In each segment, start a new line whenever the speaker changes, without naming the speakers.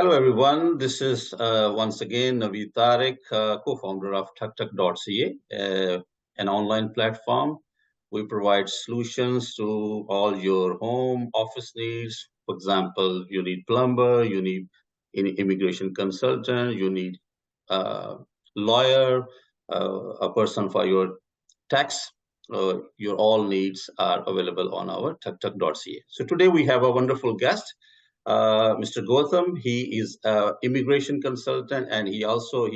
Hello, everyone. This is once again Naveed Tariq, co-founder of TukTuk.ca, an online platform. We provide solutions to all your home office needs. For example, you need plumber, you need an immigration consultant, you need a lawyer, a person for your tax. Your all needs are available on our TukTuk.ca. So today we have a wonderful guest. Mr. Gowtham. He is an immigration consultant, and he's also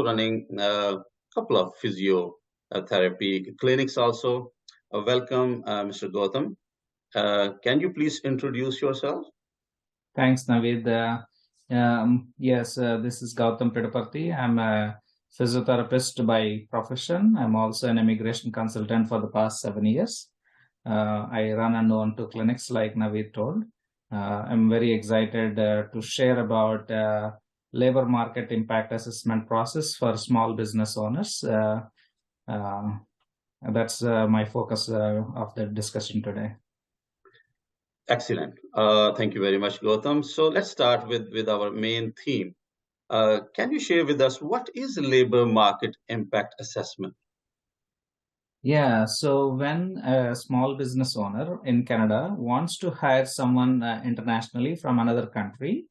running a couple of physiotherapy clinics. Also, welcome, Mr. Gowtham. Can you please introduce yourself?
Thanks, Naveed. Yes, this is Gowtham Pidaparthi. I'm a physiotherapist by profession. I'm also an immigration consultant for the past 7 years. I run and own 2 clinics, like Naveed told. I'm very excited to share about labor market impact assessment process for small business owners. That's my focus of the discussion today.
Excellent. Thank you very much, Gowtham. So let's start with our main theme. Can you share with us what is labor market impact assessment?
Yeah, so when a small business owner in Canada wants to hire someone internationally from another country,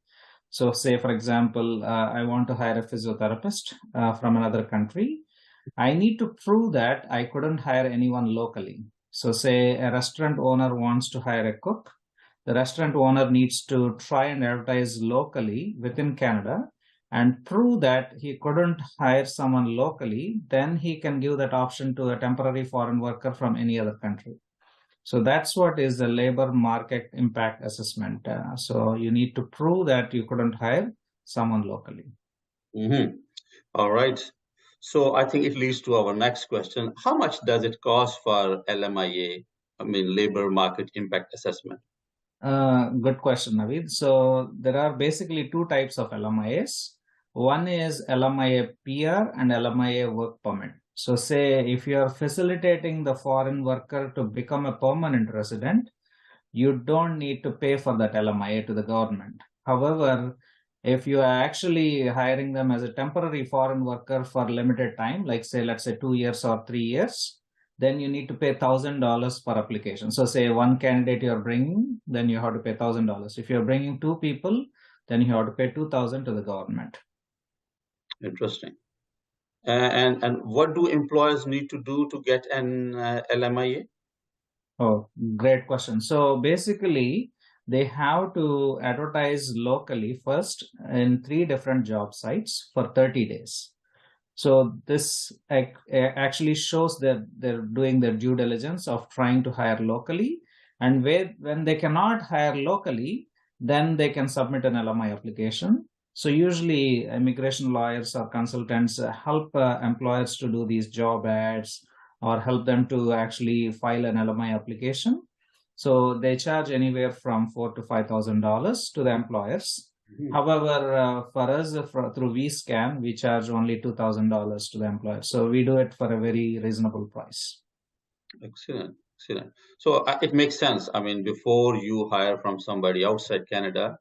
so say, for example, I want to hire a physiotherapist from another country, I need to prove that I couldn't hire anyone locally. So say a restaurant owner wants to hire a cook. The restaurant owner needs to try and advertise locally within Canada and prove that he couldn't hire someone locally, then he can give that option to a temporary foreign worker from any other country. So that's what is the labor market impact assessment. So you need to prove that you couldn't hire someone locally.
Mm-hmm. All right. So I think it leads to our next question. How much does it cost for LMIA, labor market impact assessment?
Good question, Naveed. So there are basically 2 types of LMIAs. One is LMIA PR and LMIA work permit. So say if you are facilitating the foreign worker to become a permanent resident, you don't need to pay for that LMIA to the government. However, if you are actually hiring them as a temporary foreign worker for limited time, like say, let's say 2 years or 3 years, then you need to pay $1,000 per application. So say one candidate you're bringing, then you have to pay $1,000. If you're bringing 2 people, then you have to pay $2,000 to the government.
Interesting. And what do employers need to do to get an LMIA?
Oh, great question. So basically, they have to advertise locally first in 3 different job sites for 30 days. So this actually shows that they're doing their due diligence of trying to hire locally. And when they cannot hire locally, then they can submit an LMI application. So usually immigration lawyers or consultants help employers to do these job ads or help them to actually file an LMI application. So they charge anywhere from $4,000 to $5,000 to the employers. However, for us, through vScan, we charge only $2,000 to the employer. So we do it for a very reasonable price.
Excellent. Excellent. So it makes sense. Before you hire from somebody outside Canada,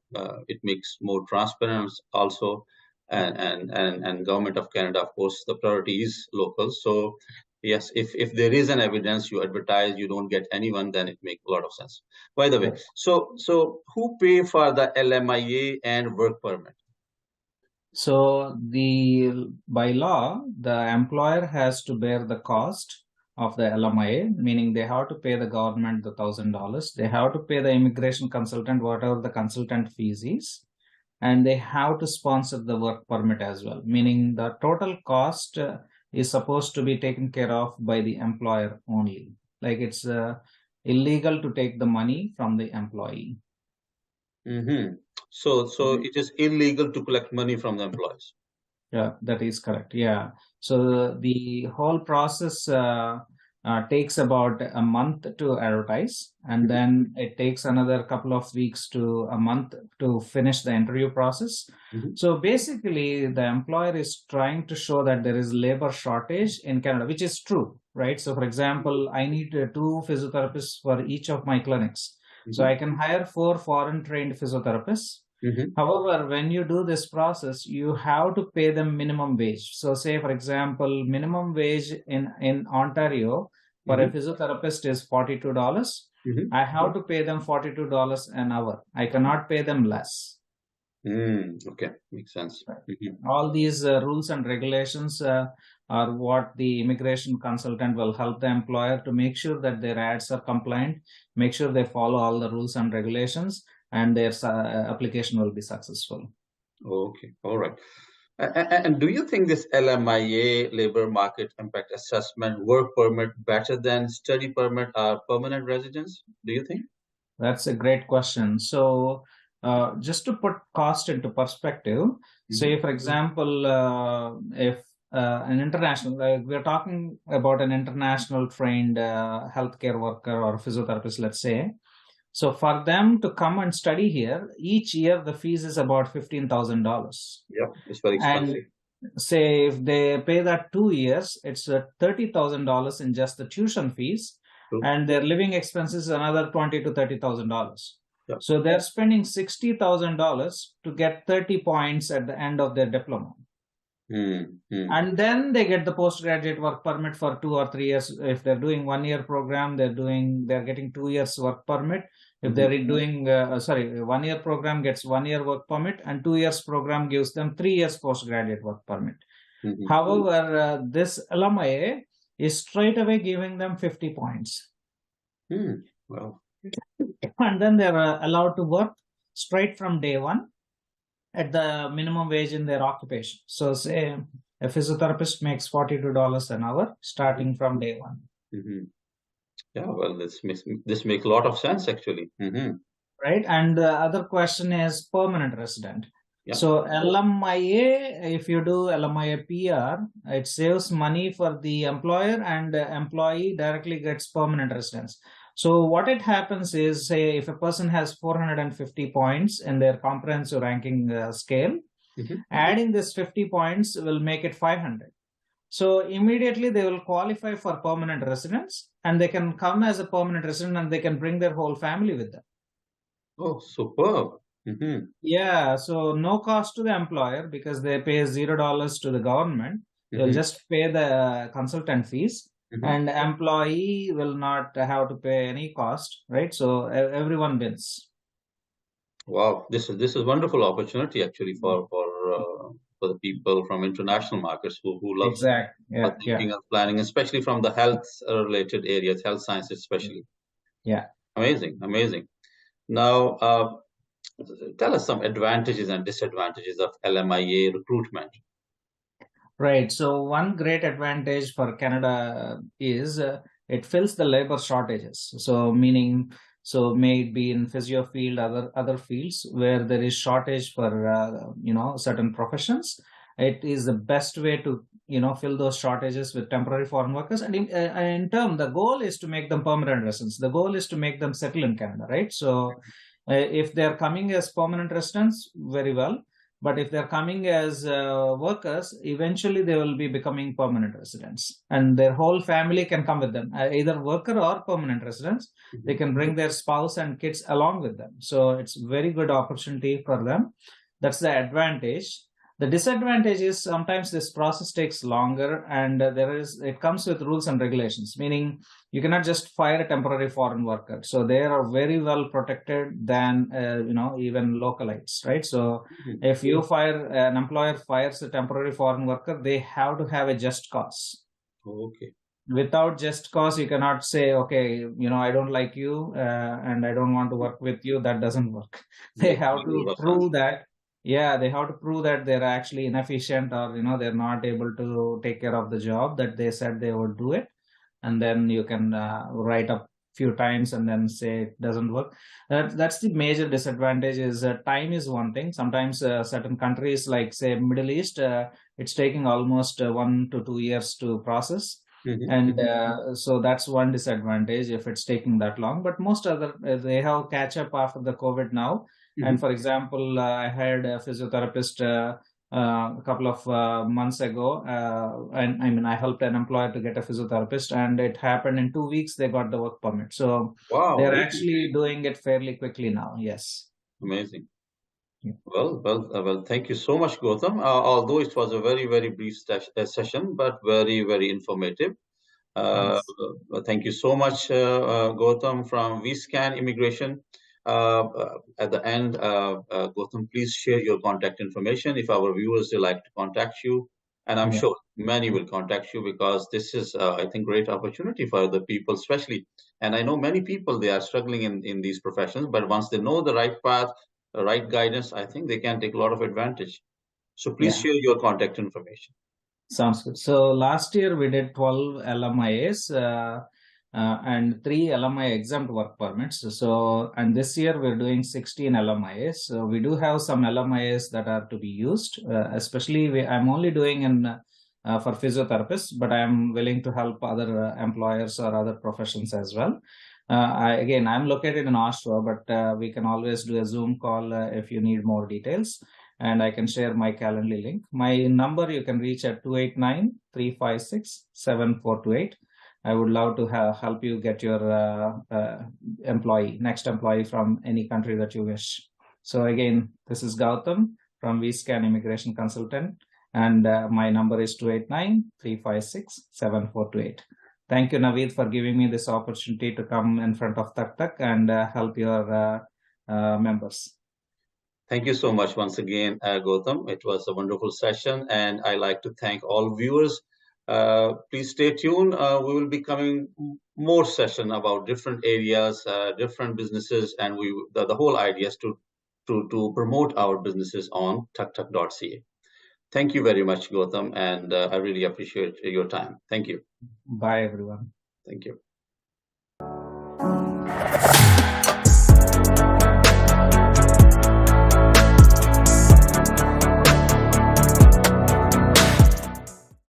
it makes more transparent also. And government of Canada, of course, the priority is local. So yes, if there is an evidence you advertise, you don't get anyone, then it makes a lot of sense. By the way, so who pay for the LMIA and work permit?
So by law, the employer has to bear the cost of the LMIA, meaning they have to pay the government the $1,000. They have to pay the immigration consultant whatever the consultant fees is, and they have to sponsor the work permit as well, meaning the total cost is supposed to be taken care of by the employer only. Like it's illegal to take the money from the employee.
Mm-hmm. So it is illegal to collect money from the employees.
Yeah, that is correct. Yeah. So the whole process takes about a month to advertise, and then it takes another couple of weeks to a month to finish the interview process. So basically, the employer is trying to show that there is labor shortage in Canada, which is true, right? So for example, I need 2 physiotherapists for each of my clinics. So I can hire 4 foreign trained physiotherapists. However, when you do this process, you have to pay them minimum wage. So say, for example, minimum wage in Ontario for a physiotherapist is $42. I have to pay them $42 an hour. I cannot pay them less.
Okay, makes sense.
All these rules and regulations are what the immigration consultant will help the employer to make sure that their ads are compliant, make sure they follow all the rules and regulations, and their application will be successful.
Okay, all right. And do you think this LMIA, labor market impact assessment, work permit better than study permit or permanent residence? Do you think?
That's a great question. So, just to put cost into perspective, say, for example, if an international, we're talking about an international trained healthcare worker or physiotherapist, let's say. So, for them to come and study here, each year the fees is about $15,000.
Yeah, it's very expensive.
And say if they pay that 2 years, it's $30,000 in just the tuition fees. And their living expenses another $20,000 to $30,000.
Yeah.
So they're spending $60,000 to get 30 points at the end of their diploma. And then they get the postgraduate work permit for 2 or 3 years. If they're doing 1 year program, they're getting 2 years work permit. If they're doing 1 year program gets 1 year work permit, and 2 years program gives them 3 years postgraduate work permit. However, this LMIA is straight away giving them 50 points.
Wow.
And then they're allowed to work straight from day one at the minimum wage in their occupation. So say a physiotherapist makes $42 an hour starting from day one.
Yeah, well, this makes a lot of sense actually.
Right. And the other question is permanent resident.
Yeah.
So LMIA, if you do LMIA PR, it saves money for the employer, and the employee directly gets permanent residence. So what it happens is, say, if a person has 450 points in their comprehensive ranking scale, adding this 50 points will make it 500. So immediately they will qualify for permanent residence, and they can come as a permanent resident, and they can bring their whole family with them.
Oh, superb.
Yeah, so no cost to the employer because they pay $0 to the government. They'll just pay the consultant fees, and the employee will not have to pay any cost, right? So everyone wins.
Wow, this is wonderful opportunity actually for the people from international markets who love thinking of planning, especially from the health related areas, health sciences especially.
Yeah.
Amazing. Now, tell us some advantages and disadvantages of LMIA recruitment.
Right. So one great advantage for Canada is it fills the labor shortages. So meaning, may it be in physio field, other fields where there is shortage for certain professions. It is the best way to fill those shortages with temporary foreign workers. And in turn, the goal is to make them permanent residents. The goal is to make them settle in Canada, right? So if they're coming as permanent residents, very well. But if they're coming as workers, eventually they will be becoming permanent residents, and their whole family can come with them, either worker or permanent residents. They can bring their spouse and kids along with them. So it's a very good opportunity for them. That's the advantage. The disadvantage is sometimes this process takes longer, and it comes with rules and regulations, meaning you cannot just fire a temporary foreign worker. So they are very well protected than even localites, right? So if an employer fires a temporary foreign worker, they have to have a just cause.
Okay.
Without just cause, you cannot say, okay, I don't like you and I don't want to work with you. That doesn't work. They have to prove that. Yeah, they have to prove that they're actually inefficient, or they're not able to take care of the job that they said they would do it. And then you can write up few times and then say it doesn't work. That's the major disadvantage. Is time is one thing. Sometimes certain countries like say Middle East, it's taking almost 1 to 2 years to process. And so that's one disadvantage if it's taking that long. But most other they have catch up after the COVID now. And for example, I had a physiotherapist a couple of months ago, and I helped an employer to get a physiotherapist, and it happened in 2 weeks. They got the work permit, so they're actually doing it fairly quickly now. Yes,
amazing. Well, thank you so much, Gautam. Although it was a very, very brief session, but very, very informative.
Yes.
Thank you so much, Gautam from VScan Immigration. At the end, Gautam, please share your contact information if our viewers would like to contact you. And I'm
Yeah.
sure many will contact you because this is, I think, great opportunity for the people, especially. And I know many people, they are struggling in these professions, but once they know the right path, the right guidance, I think they can take a lot of advantage. So please
Yeah.
share your contact information.
Sounds good. So last year we did 12 LMIAs and 3 LMI exempt work permits. So, and this year we're doing 16 LMIAs. So we do have some LMIAs that are to be used, especially I'm only doing for physiotherapists, but I'm willing to help other employers or other professions as well. I'm located in Oshawa, but we can always do a Zoom call if you need more details, and I can share my Calendly link. My number you can reach at 289-356-7428. I would love to help you get your next employee from any country that you wish. So again, this is Gautam from VScan Immigration Consultant, and my number is 289-356-7428. Thank you, Naveed, for giving me this opportunity to come in front of Tak and help your members.
Thank you so much once again, Gautam. It was a wonderful session, and I like to thank all viewers. Please stay tuned. We will be coming more session about different areas, different businesses, and the whole idea is to promote our businesses on tuktuk.ca. Thank you very much, Gautam, and I really appreciate your time. Thank you.
Bye, everyone.
Thank you.